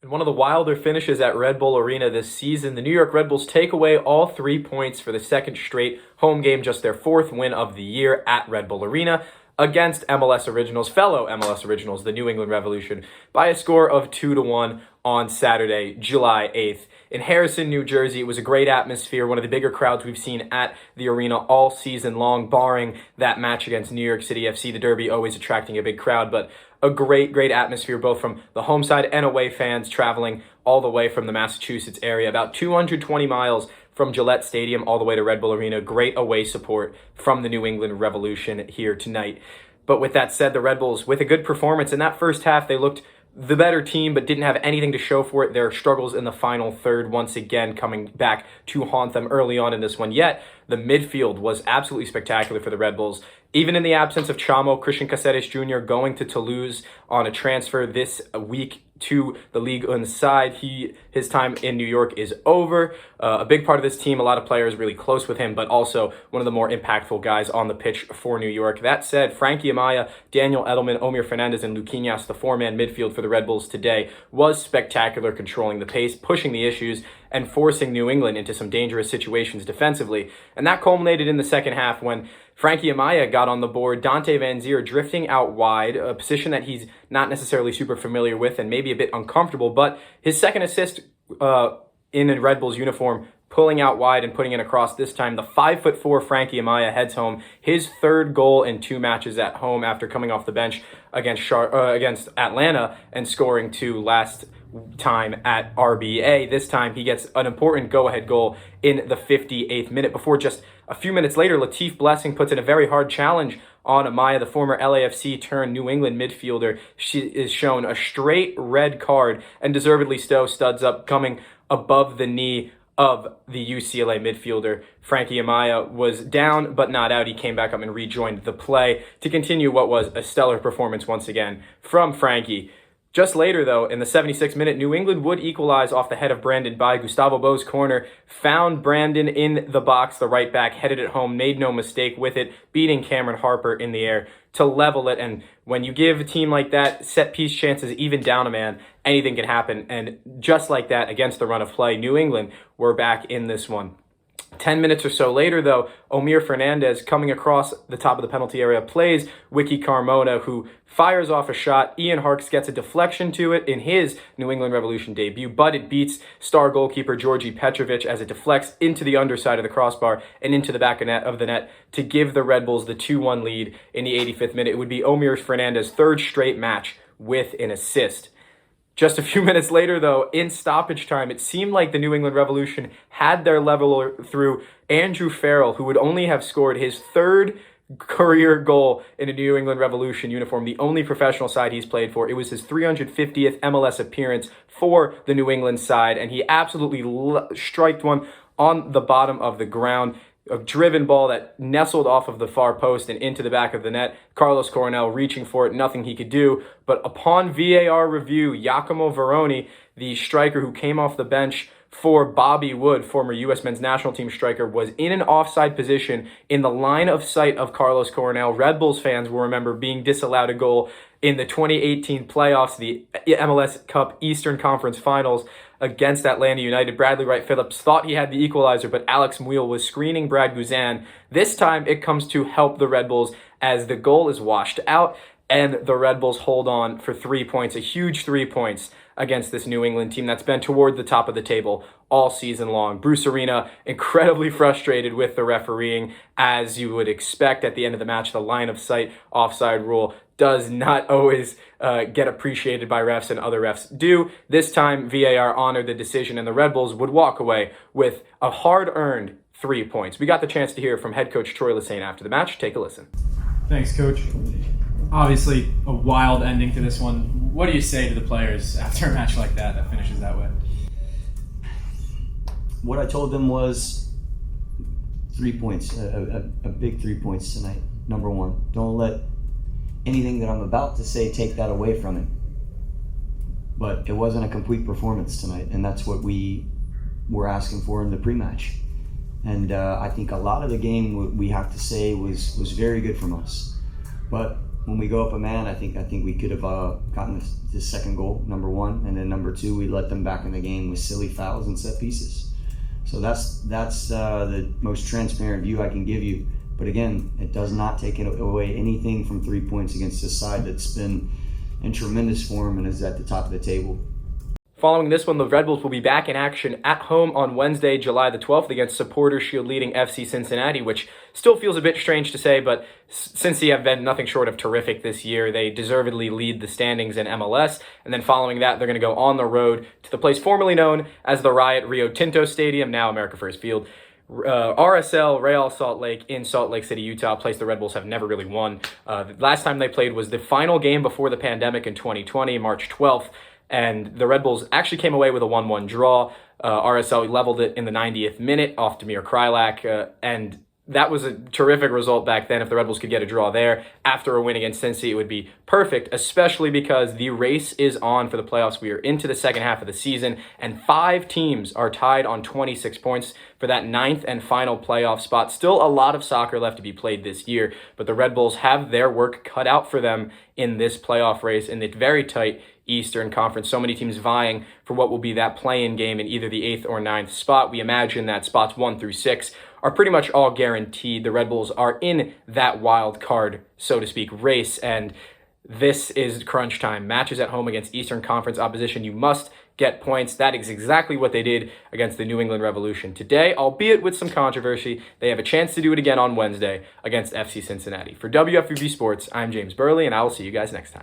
In one of the wilder finishes at Red Bull Arena this season, the New York Red Bulls take away all 3 points for the second straight home game, just their fourth win of the year at Red Bull Arena against fellow MLS Originals, the New England Revolution, by a score of 2-1 on Saturday, July 8th. In Harrison, New Jersey, it was a great atmosphere, one of the bigger crowds we've seen at the arena all season long, barring that match against New York City FC, the Derby always attracting a big crowd, but a great atmosphere, both from the home side and away fans traveling all the way from the Massachusetts area, about 220 miles from Gillette Stadium all the way to Red Bull Arena. Great away support from the New England Revolution here tonight. But with that said, the Red Bulls, with a good performance in that first half, they looked the better team, but didn't have anything to show for it. Their struggles in the final third once again coming back to haunt them early on in this one. Yet, the midfield was absolutely spectacular for the Red Bulls. Even in the absence of Chamo, Christian Cáceres Jr. going to Toulouse on a transfer this week to the Ligue 1 side. His time in New York is over. A big part of this team, a lot of players really close with him, but also one of the more impactful guys on the pitch for New York. That said, Frankie Amaya, Daniel Edelman, Omir Fernandez, and Luquinhas, the four-man midfield for the Red Bulls today, was spectacular, controlling the pace, pushing the issues, and forcing New England into some dangerous situations defensively. And that culminated in the second half when Frankie Amaya got on the board, Dante Van Zier drifting out wide, a position that he's not necessarily super familiar with and maybe a bit uncomfortable, but his second assist in a Red Bulls uniform, pulling out wide and putting it across. This time, the 5'4" Frankie Amaya heads home his third goal in 2 matches at home after coming off the bench against Atlanta and scoring 2 last time at RBA. This time he gets an important go-ahead goal in the 58th minute before just a few minutes later, Latif Blessing puts in a very hard challenge on Amaya, the former LAFC turned New England midfielder. She is shown a straight red card, and deservedly so, studs up coming above the knee of the UCLA midfielder. Frankie Amaya was down but not out. He came back up and rejoined the play to continue what was a stellar performance once again from Frankie. Just later, though, in the 76th minute, New England would equalize off the head of Brandon by Gustavo Bo's corner, found Brandon in the box, the right back, headed it home, made no mistake with it, beating Cameron Harper in the air to level it. And when you give a team like that set piece chances, even down a man, anything can happen. And just like that, against the run of play, New England were back in this one. 10 minutes or so later, though, Omir Fernandez, coming across the top of the penalty area, plays Wiki Carmona, who fires off a shot. Ian Harkes gets a deflection to it in his New England Revolution debut, but it beats star goalkeeper Georgi Petrovic as it deflects into the underside of the crossbar and into the back of the net to give the Red Bulls the 2-1 lead in the 85th minute. It would be Omir Fernandez's third straight match with an assist. Just a few minutes later, though, in stoppage time, it seemed like the New England Revolution had their leveler through Andrew Farrell, who would only have scored his third career goal in a New England Revolution uniform, the only professional side he's played for. It was his 350th MLS appearance for the New England side, and he absolutely striked one on the bottom of the ground. A driven ball that nestled off of the far post and into the back of the net. Carlos Coronel reaching for it, nothing he could do. But upon VAR review, Giacomo Vrioni, the striker who came off the bench for Bobby Wood, former U.S. men's national team striker, was in an offside position in the line of sight of Carlos Coronel. Red Bulls fans will remember being disallowed a goal in the 2018 playoffs, the MLS Cup Eastern Conference Finals against Atlanta United. Bradley Wright Phillips thought he had the equalizer, but Alex Muil was screening Brad Guzan. This time it comes to help the Red Bulls as the goal is washed out and the Red Bulls hold on for 3 points, a huge 3 points against this New England team that's been toward the top of the table all season long. Bruce Arena incredibly frustrated with the refereeing, as you would expect at the end of the match. The line of sight offside rule does not always get appreciated by refs, and other refs do. This time, VAR honored the decision, and the Red Bulls would walk away with a hard-earned 3 points. We got the chance to hear from head coach Troy Lesesne after the match. Take a listen. Thanks, Coach. Obviously, a wild ending to this one. What do you say to the players after a match like that finishes that way? What I told them was 3 points, a big 3 points tonight. Number one, don't let anything that I'm about to say take that away from him. But it wasn't a complete performance tonight, and that's what we were asking for in the pre-match. And I think a lot of the game, we have to say, was very good from us. But when we go up a man, I think we could have gotten this second goal, number one, and then number two, we let them back in the game with silly fouls and set pieces. So that's the most transparent view I can give you. But again, it does not take away anything from 3 points against a side that's been in tremendous form and is at the top of the table. Following this one, the Red Bulls will be back in action at home on Wednesday, July the 12th against Supporter Shield leading FC Cincinnati, which still feels a bit strange to say, but Cincy have been nothing short of terrific this year. They deservedly lead the standings in MLS, and then following that, they're going to go on the road to the place formerly known as the Riot Rio Tinto Stadium, now America First Field. RSL Real Salt Lake in Salt Lake City, Utah, a place the Red Bulls have never really won. The last time they played was the final game before the pandemic in 2020, March 12th, and the Red Bulls actually came away with a 1-1 draw. RSL leveled it in the 90th minute off Damir Krylak, and that was a terrific result back then. If the Red Bulls could get a draw there after a win against Cincy, it would be perfect, especially because the race is on for the playoffs. We are into the second half of the season, and 5 teams are tied on 26 points for that 9th and final playoff spot. Still a lot of soccer left to be played this year, but the Red Bulls have their work cut out for them in this playoff race in the very tight Eastern Conference. So many teams vying for what will be that play-in game in either the 8th or 9th spot. We imagine that spots 1 through 6 are pretty much all guaranteed. The Red Bulls are in that wild card, so to speak, race, and this is crunch time. Matches at home against Eastern Conference opposition. You must get points. That is exactly what they did against the New England Revolution today, albeit with some controversy. They have a chance to do it again on Wednesday against FC Cincinnati. For WFUV Sports, I'm James Burley, and I will see you guys next time.